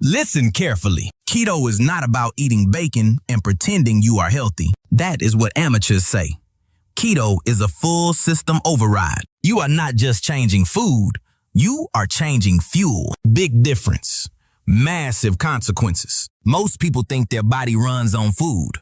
Listen carefully. Keto is not about eating bacon and pretending you are healthy. That is what amateurs say. Keto is a full system override. You are not just changing food, you are changing fuel. Big difference. Massive consequences. Most people think their body runs on food.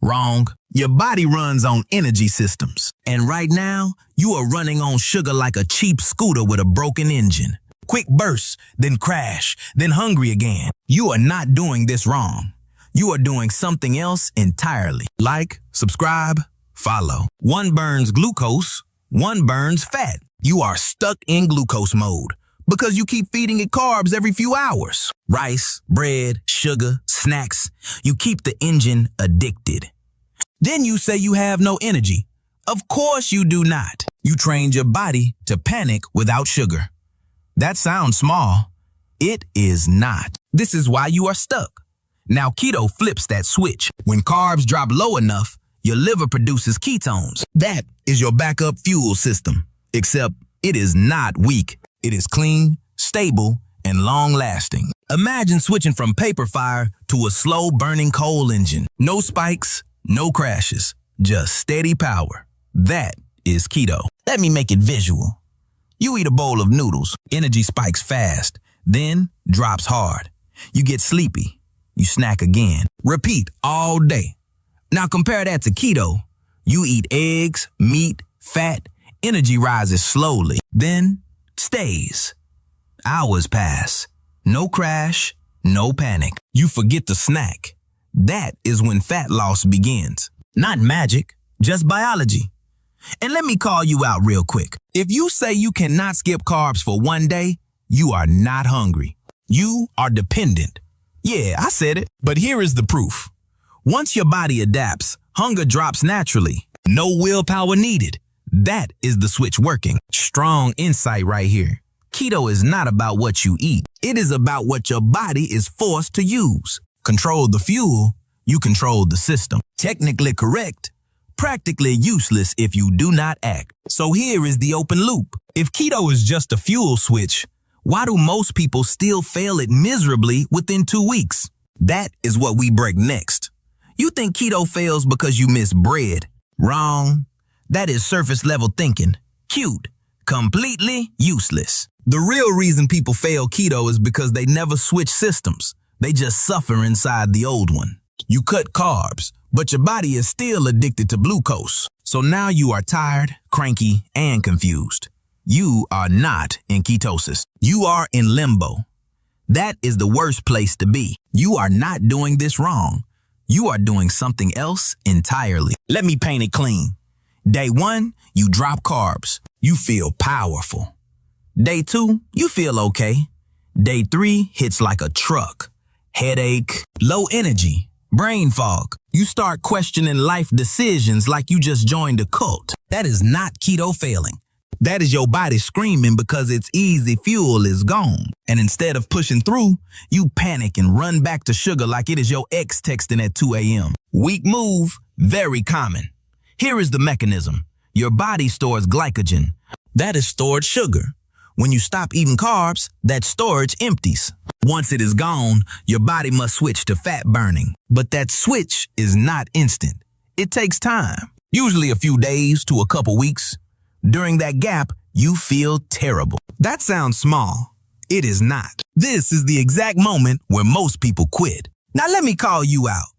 Wrong. Your body runs on energy systems. And right now, you are running on sugar like a cheap scooter with a broken engine. Quick bursts, then crash, then hungry again. You are not doing this wrong. You are doing something else entirely. Like, subscribe, follow. One burns glucose, one burns fat. You are stuck in glucose mode because you keep feeding it carbs every few hours. Rice, bread, sugar, snacks. You keep the engine addicted. Then you say you have no energy. Of course you do not. You trained your body to panic without sugar. That sounds small. It is not. This is why you are stuck. Now keto flips that switch. When carbs drop low enough, your liver produces ketones. That is your backup fuel system. Except it is not weak. It is clean, stable, and long-lasting. Imagine switching from paper fire to a slow-burning coal engine. No spikes, no crashes, just steady power. That is keto. Let me make it visual. You eat a bowl of noodles, energy spikes fast, then drops hard. You get sleepy, you snack again. Repeat all day. Now compare that to keto. You eat eggs, meat, fat, energy rises slowly, then stays. Hours pass. No crash, no panic. You forget the snack. That is when fat loss begins. Not magic, just biology. And let me call you out real quick. If you say you cannot skip carbs for one day, you are not hungry. You are dependent. Yeah, I said it. But here is the proof. Once your body adapts, hunger drops naturally. No willpower needed. That is the switch working. Strong insight right here. Keto is not about what you eat. It is about what your body is forced to use. Control the fuel, you control the system. Technically correct, practically useless if you do not act. So here is the open loop. If keto is just a fuel switch, why do most people still fail it miserably within 2 weeks? That is what we break next. You think keto fails because you miss bread. Wrong. That is surface level thinking. Cute. Completely useless. The real reason people fail keto is because they never switch systems. They just suffer inside the old one. You cut carbs, but your body is still addicted to glucose. So now you are tired, cranky, and confused. You are not in ketosis. You are in limbo. That is the worst place to be. You are not doing this wrong. You are doing something else entirely. Let me paint it clean. Day 1, you drop carbs. You feel powerful. Day 2, you feel okay. Day 3 hits like a truck. Headache, low energy, brain fog. You start questioning life decisions like you just joined a cult. That is not keto failing. That is your body screaming because its easy fuel is gone. And instead of pushing through, you panic and run back to sugar like it is your ex texting at 2 a.m. Weak move, very common. Here is the mechanism. Your body stores glycogen. That is stored sugar. When you stop eating carbs, that storage empties. Once it is gone, your body must switch to fat burning. But that switch is not instant. It takes time, usually a few days to a couple weeks. During that gap, you feel terrible. That sounds small. It is not. This is the exact moment where most people quit. Now let me call you out.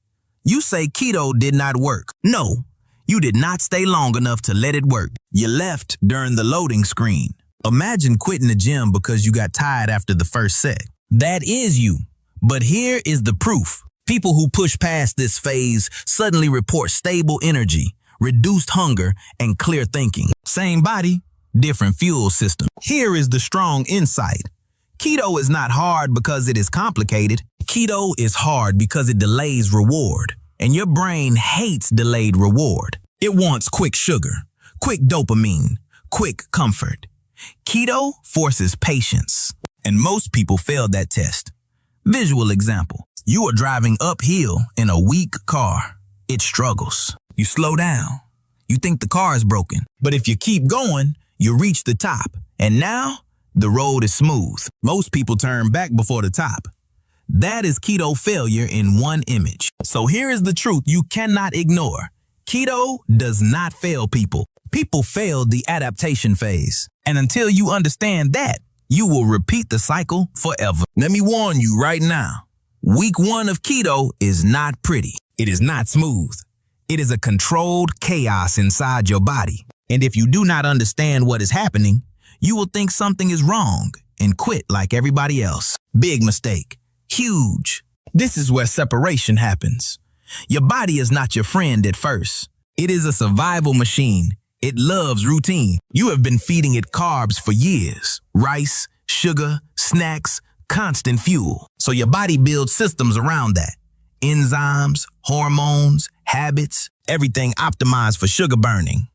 You say keto did not work. No, you did not stay long enough to let it work. You left during the loading screen. Imagine quitting the gym because you got tired after the first set. That is you. But here is the proof. People who push past this phase suddenly report stable energy, reduced hunger, and clear thinking. Same body, different fuel system. Here is the strong insight. Keto is not hard because it is complicated. Keto is hard because it delays reward. And your brain hates delayed reward. It wants quick sugar, quick dopamine, quick comfort. Keto forces patience, and most people fail that test. Visual example. You are driving uphill in a weak car. It struggles. You slow down. You think the car is broken. But if you keep going, you reach the top. And now, the road is smooth. Most people turn back before the top. That is keto failure in one image. So here is the truth you cannot ignore. Keto does not fail people. People fail the adaptation phase. And until you understand that, you will repeat the cycle forever. Let me warn you right now. Week 1 of keto is not pretty. It is not smooth. It is a controlled chaos inside your body. And if you do not understand what is happening, you will think something is wrong and quit like everybody else. Big mistake. Huge. This is where separation happens. Your body is not your friend at first. It is a survival machine. It loves routine. You have been feeding it carbs for years. Rice, sugar, snacks, constant fuel. So your body builds systems around that. Enzymes, hormones, habits, everything optimized for sugar burning.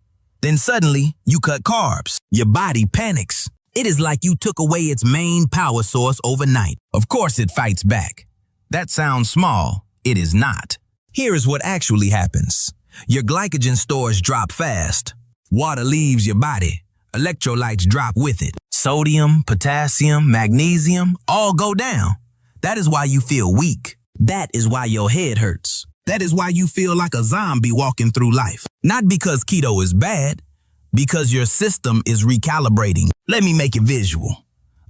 Then suddenly, you cut carbs. Your body panics. It is like you took away its main power source overnight. Of course it fights back. That sounds small. It is not. Here is what actually happens. Your glycogen stores drop fast. Water leaves your body. Electrolytes drop with it. Sodium, potassium, magnesium, all go down. That is why you feel weak. That is why your head hurts. That is why you feel like a zombie walking through life. Not because keto is bad, because your system is recalibrating. Let me make it visual.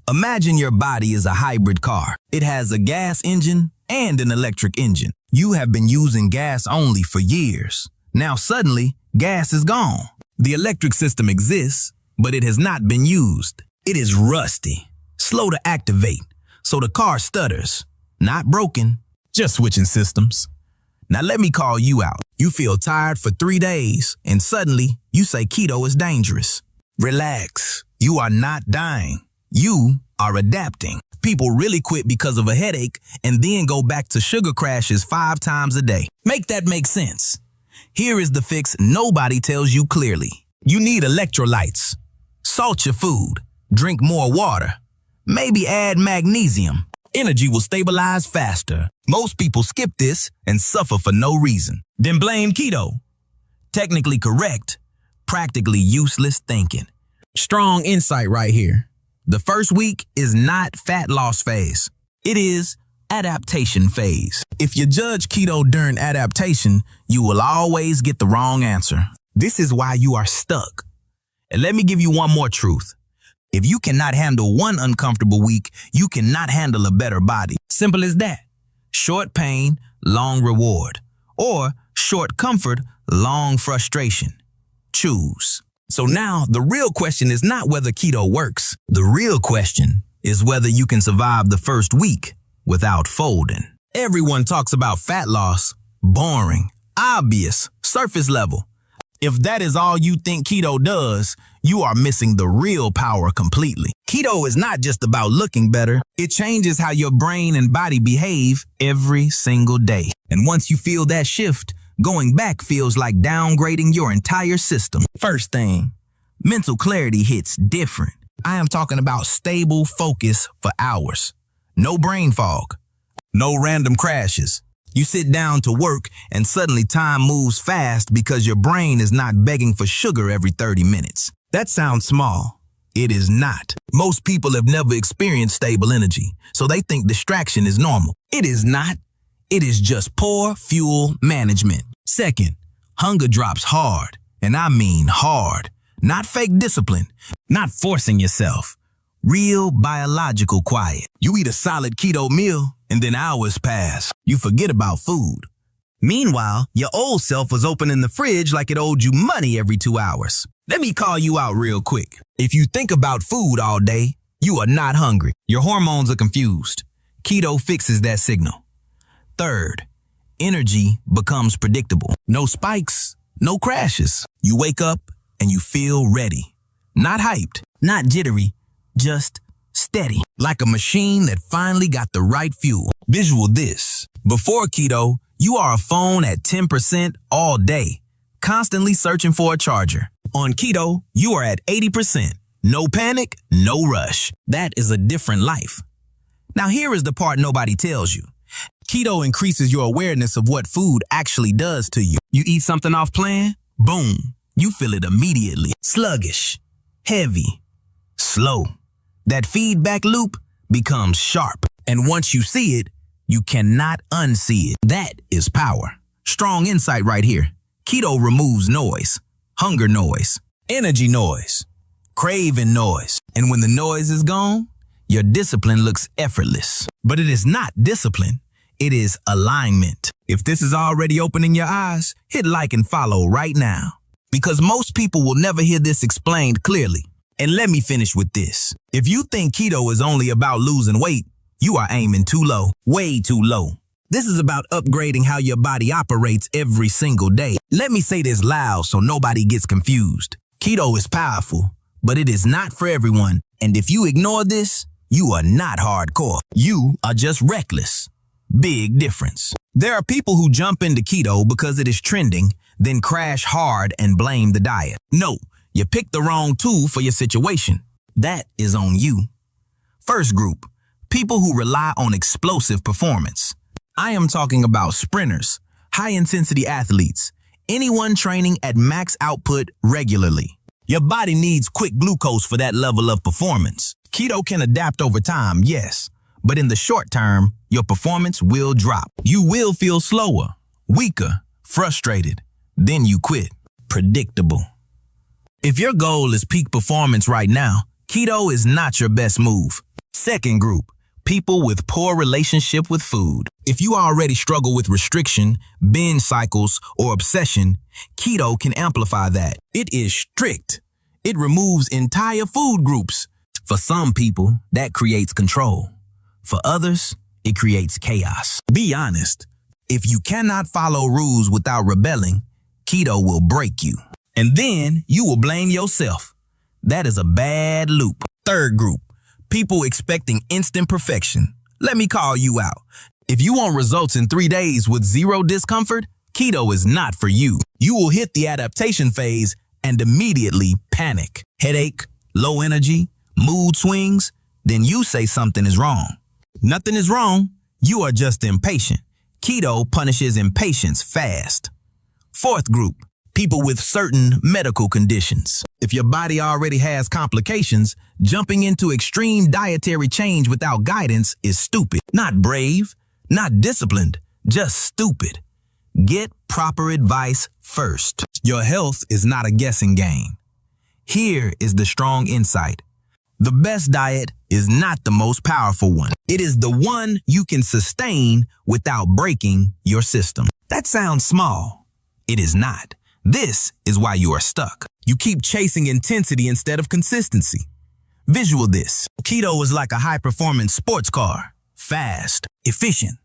Imagine your body is a hybrid car. It has a gas engine and an electric engine. You have been using gas only for years. Now suddenly, gas is gone. The electric system exists, but it has not been used. It is rusty, slow to activate, so the car stutters. Not broken, just switching systems. Now let me call you out. You feel tired for 3 days, and suddenly you say keto is dangerous. Relax. You are not dying. You are adapting. People really quit because of a headache and then go back to sugar crashes 5 times a day. Make that make sense. Here is the fix nobody tells you clearly. You need electrolytes. Salt your food. Drink more water. Maybe add magnesium. Energy will stabilize faster. Most people skip this and suffer for no reason. Then blame keto. Technically correct, practically useless thinking. Strong insight right here. The first week is not fat loss phase. It is adaptation phase. If you judge keto during adaptation, you will always get the wrong answer. This is why you are stuck. And let me give you one more truth. If you cannot handle one uncomfortable week, you cannot handle a better body. Simple as that. Short pain, long reward. Or short comfort, long frustration. Choose. So now the real question is not whether keto works. The real question is whether you can survive the first week without folding. Everyone talks about fat loss. Boring, obvious, surface level. If that is all you think keto does, you are missing the real power completely. Keto is not just about looking better. It changes how your brain and body behave every single day. And once you feel that shift, going back feels like downgrading your entire system. First thing, mental clarity hits different. I am talking about stable focus for hours. No brain fog. No random crashes. You sit down to work and suddenly time moves fast because your brain is not begging for sugar every 30 minutes. That sounds small. It is not. Most people have never experienced stable energy, so they think distraction is normal. It is not. It is just poor fuel management. Second, hunger drops hard, and I mean hard. Not fake discipline, not forcing yourself. Real biological quiet. You eat a solid keto meal, and then hours pass. You forget about food. Meanwhile, your old self was opening the fridge like it owed you money every 2 hours. Let me call you out real quick. If you think about food all day, you are not hungry. Your hormones are confused. Keto fixes that signal. Third, energy becomes predictable. No spikes, no crashes. You wake up and you feel ready. Not hyped, not jittery, just steady. Like a machine that finally got the right fuel. Visual this. Before keto, you are a phone at 10% all day, constantly searching for a charger. On keto, you are at 80%. No panic, no rush. That is a different life. Now here is the part nobody tells you. Keto increases your awareness of what food actually does to you. You eat something off plan, boom, you feel it immediately. Sluggish, heavy, slow. That feedback loop becomes sharp. And once you see it, You cannot unsee it. That is power. Strong insight right here. Keto removes noise, hunger noise, energy noise, craving noise. And when the noise is gone, your discipline looks effortless. But it is not discipline. It is alignment. If this is already opening your eyes, hit like and follow right now. Because most people will never hear this explained clearly. And let me finish with this. If you think keto is only about losing weight, you are aiming too low, way too low. This is about upgrading how your body operates every single day. Let me say this loud so nobody gets confused. Keto is powerful, but it is not for everyone. And if you ignore this, you are not hardcore. You are just reckless. Big difference. There are people who jump into keto because it is trending, then crash hard and blame the diet. No, you picked the wrong tool for your situation. That is on you. First group, people who rely on explosive performance. I am talking about sprinters, high-intensity athletes, anyone training at max output regularly. Your body needs quick glucose for that level of performance. Keto can adapt over time, yes, but in the short term, your performance will drop. You will feel slower, weaker, frustrated. Then you quit. Predictable. If your goal is peak performance right now, keto is not your best move. Second group, people with poor relationship with food. If you already struggle with restriction, binge cycles, or obsession, keto can amplify that. It is strict. It removes entire food groups. For some people, that creates control. For others, it creates chaos. Be honest. If you cannot follow rules without rebelling, keto will break you. And then you will blame yourself. That is a bad loop. Third group, people expecting instant perfection. Let me call you out. If you want results in 3 days with zero discomfort, keto is not for you. You will hit the adaptation phase and immediately panic. Headache, low energy, mood swings, then you say something is wrong. Nothing is wrong. You are just impatient. Keto punishes impatience fast. Fourth group, people with certain medical conditions. If your body already has complications, jumping into extreme dietary change without guidance is stupid. Not brave, not disciplined, just stupid. Get proper advice first. Your health is not a guessing game. Here is the strong insight. The best diet is not the most powerful one. It is the one you can sustain without breaking your system. That sounds small. It is not. This is why you are stuck. You keep chasing intensity instead of consistency. Visual this. Keto is like a high-performance sports car. Fast, efficient,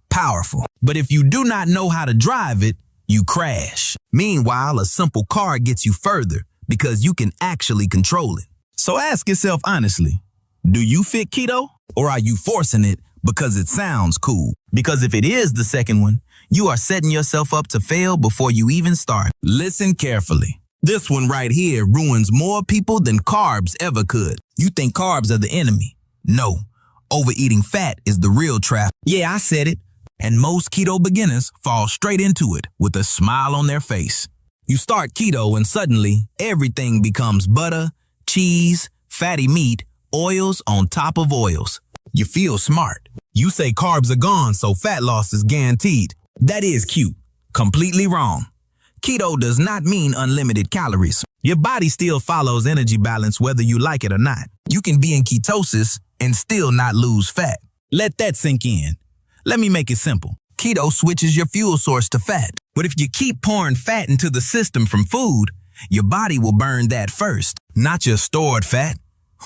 powerful. But if you do not know how to drive it, you crash. Meanwhile, a simple car gets you further because you can actually control it. So ask yourself honestly, do you fit keto or are you forcing it because it sounds cool? Because if it is the second one, you are setting yourself up to fail before you even start. Listen carefully. This one right here ruins more people than carbs ever could. You think carbs are the enemy. No, overeating fat is the real trap. Yeah, I said it. And most keto beginners fall straight into it with a smile on their face. You start keto and suddenly everything becomes butter, cheese, fatty meat, oils on top of oils. You feel smart. You say carbs are gone, so fat loss is guaranteed. That is cute. Completely wrong. Keto does not mean unlimited calories. Your body still follows energy balance whether you like it or not. You can be in ketosis and still not lose fat. Let that sink in. Let me make it simple. Keto switches your fuel source to fat. But if you keep pouring fat into the system from food, your body will burn that first, not your stored fat.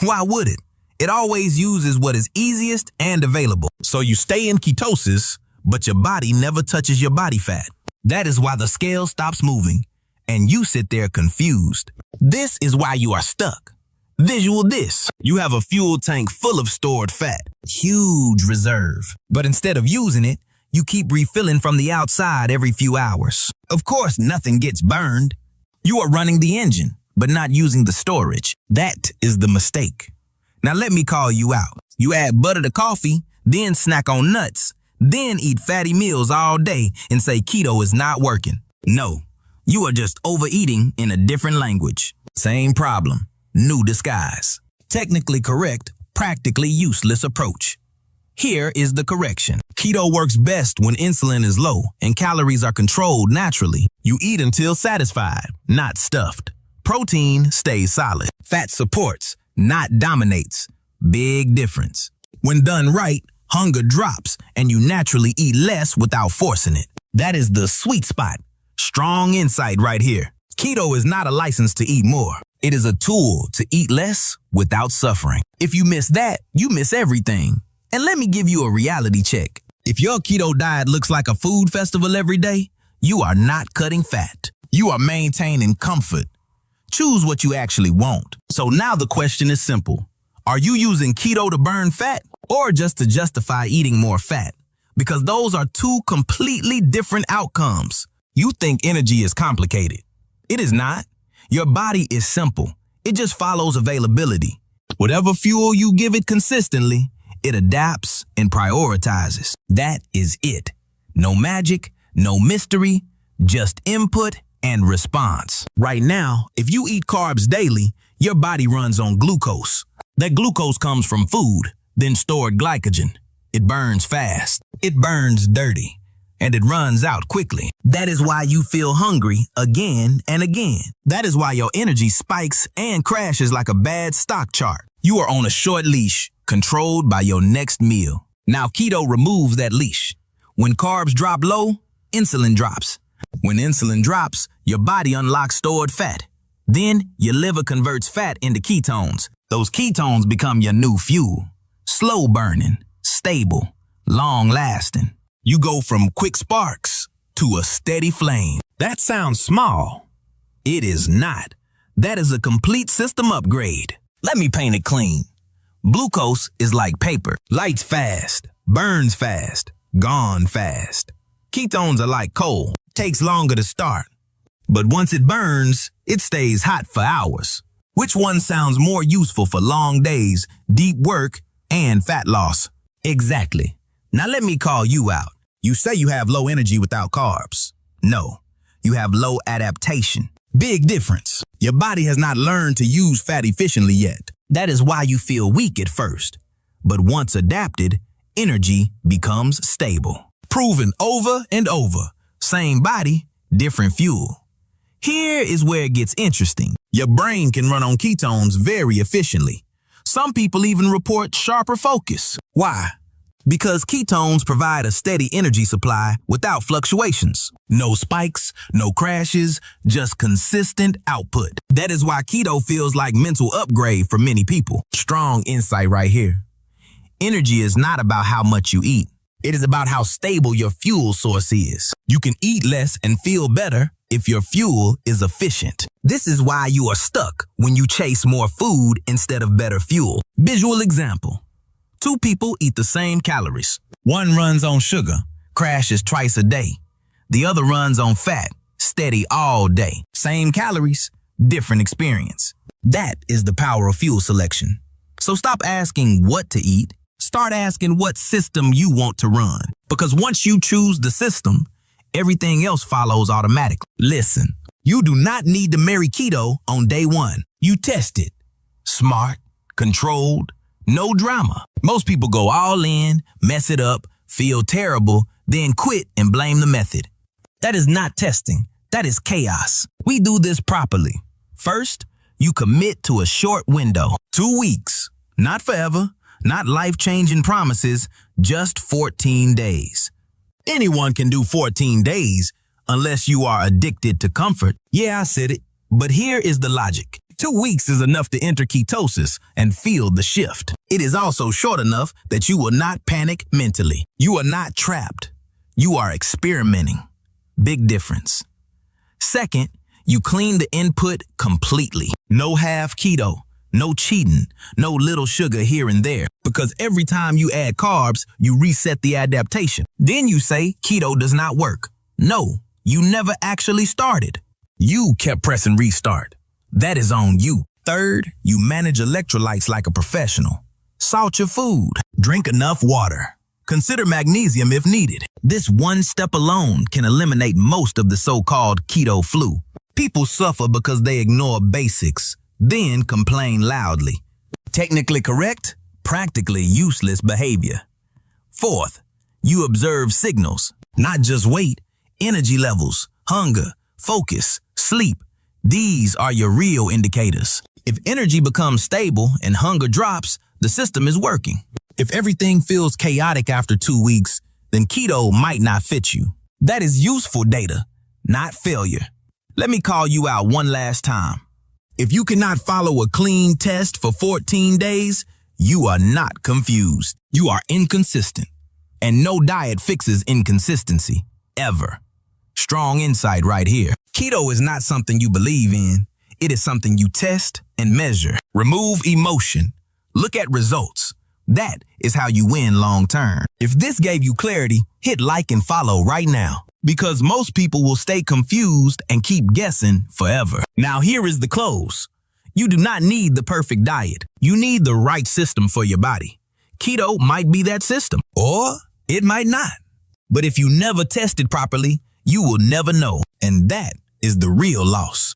Why would it? It always uses what is easiest and available. So you stay in ketosis, but your body never touches your body fat. That is why the scale stops moving, and you sit there confused. This is why you are stuck. Visual this. You have a fuel tank full of stored fat. Huge reserve. But instead of using it, you keep refilling from the outside every few hours. Of course, nothing gets burned. You are running the engine, but not using the storage. That is the mistake. Now let me call you out. You add butter to coffee, then snack on nuts, then eat fatty meals all day and say keto is not working. No, you are just overeating in a different language. Same problem, new disguise. Technically correct, practically useless approach. Here is the correction. Keto works best when insulin is low and calories are controlled naturally. You eat until satisfied, not stuffed. Protein stays solid. Fat supports, not dominates. Big difference. When done right, hunger drops and you naturally eat less without forcing it. That is the sweet spot. Strong insight right here. Keto is not a license to eat more. It is a tool to eat less without suffering. If you miss that, you miss everything. And let me give you a reality check. If your keto diet looks like a food festival every day, you are not cutting fat. You are maintaining comfort. Choose what you actually want. So now the question is simple. Are you using keto to burn fat or just to justify eating more fat? Because those are two completely different outcomes. You think energy is complicated. It is not. Your body is simple. It just follows availability. Whatever fuel you give it consistently, it adapts and prioritizes. That is it. No magic, no mystery, just input and response. Right now, if you eat carbs daily, your body runs on glucose. That glucose comes from food, then stored glycogen. It burns fast, it burns dirty, and it runs out quickly. That is why you feel hungry again and again. That is why your energy spikes and crashes like a bad stock chart. You are on a short leash, controlled by your next meal. Now keto removes that leash. When carbs drop low, insulin drops. When insulin drops, your body unlocks stored fat. Then your liver converts fat into ketones. Those ketones become your new fuel. Slow burning, stable, long lasting. You go from quick sparks to a steady flame. That sounds small. It is not. That is a complete system upgrade. Let me paint it clean. Glucose is like paper. Lights fast, burns fast, gone fast. Ketones are like coal. Takes longer to start. But once it burns, it stays hot for hours. Which one sounds more useful for long days, deep work, and fat loss? Exactly. Now let me call you out. You say you have low energy without carbs. No, you have low adaptation. Big difference. Your body has not learned to use fat efficiently yet. That is why you feel weak at first. But once adapted, energy becomes stable. Proven over and over. Same body, different fuel. Here is where it gets interesting. Your brain can run on ketones very efficiently. Some people even report sharper focus. Why? Because ketones provide a steady energy supply without fluctuations. No spikes, no crashes, just consistent output. That is why keto feels like mental upgrade for many people. Strong insight right here. Energy is not about how much you eat. It is about how stable your fuel source is. You can eat less and feel better if your fuel is efficient. This is why you are stuck when you chase more food instead of better fuel. Visual example. Two people eat the same calories. One runs on sugar, crashes twice a day. The other runs on fat, steady all day. Same calories, different experience. That is the power of fuel selection. So stop asking what to eat. Start asking what system you want to run. Because once you choose the system, everything else follows automatically. Listen, you do not need to marry keto on day one. You test it. Smart, controlled, no drama. Most people go all in, mess it up, feel terrible, then quit and blame the method. That is not testing. That is chaos. We do this properly. First, you commit to a short window. 2 weeks. Not forever. Not life-changing promises. Just 14 days. Anyone can do 14 days unless you are addicted to comfort. Yeah, I said it. But here is the logic. 2 weeks is enough to enter ketosis and feel the shift. It is also short enough that you will not panic mentally. You are not trapped. You are experimenting. Big difference. Second, you clean the input completely. No half keto, no cheating, no little sugar here and there. Because every time you add carbs, you reset the adaptation. Then you say keto does not work. No, you never actually started. You kept pressing restart. That is on you. Third, you manage electrolytes like a professional. Salt your food. Drink enough water. Consider magnesium if needed. This one step alone can eliminate most of the so-called keto flu. People suffer because they ignore basics, then complain loudly. Technically correct, practically useless behavior. Fourth, you observe signals, not just weight, energy levels, hunger, focus, sleep. These are your real indicators. If energy becomes stable and hunger drops, the system is working. If everything feels chaotic after 2 weeks, then keto might not fit you. That is useful data, not failure. Let me call you out one last time. If you cannot follow a clean test for 14 days, you are not confused. You are inconsistent. And no diet fixes inconsistency, ever. Strong insight right here. Keto is not something you believe in. It is something you test and measure. Remove emotion. Look at results. That is how you win long term. If this gave you clarity, hit like and follow right now. Because most people will stay confused and keep guessing forever. Now here is the close. You do not need the perfect diet. You need the right system for your body. Keto might be that system, or it might not. But if you never test it properly, you will never know. And that is the real loss.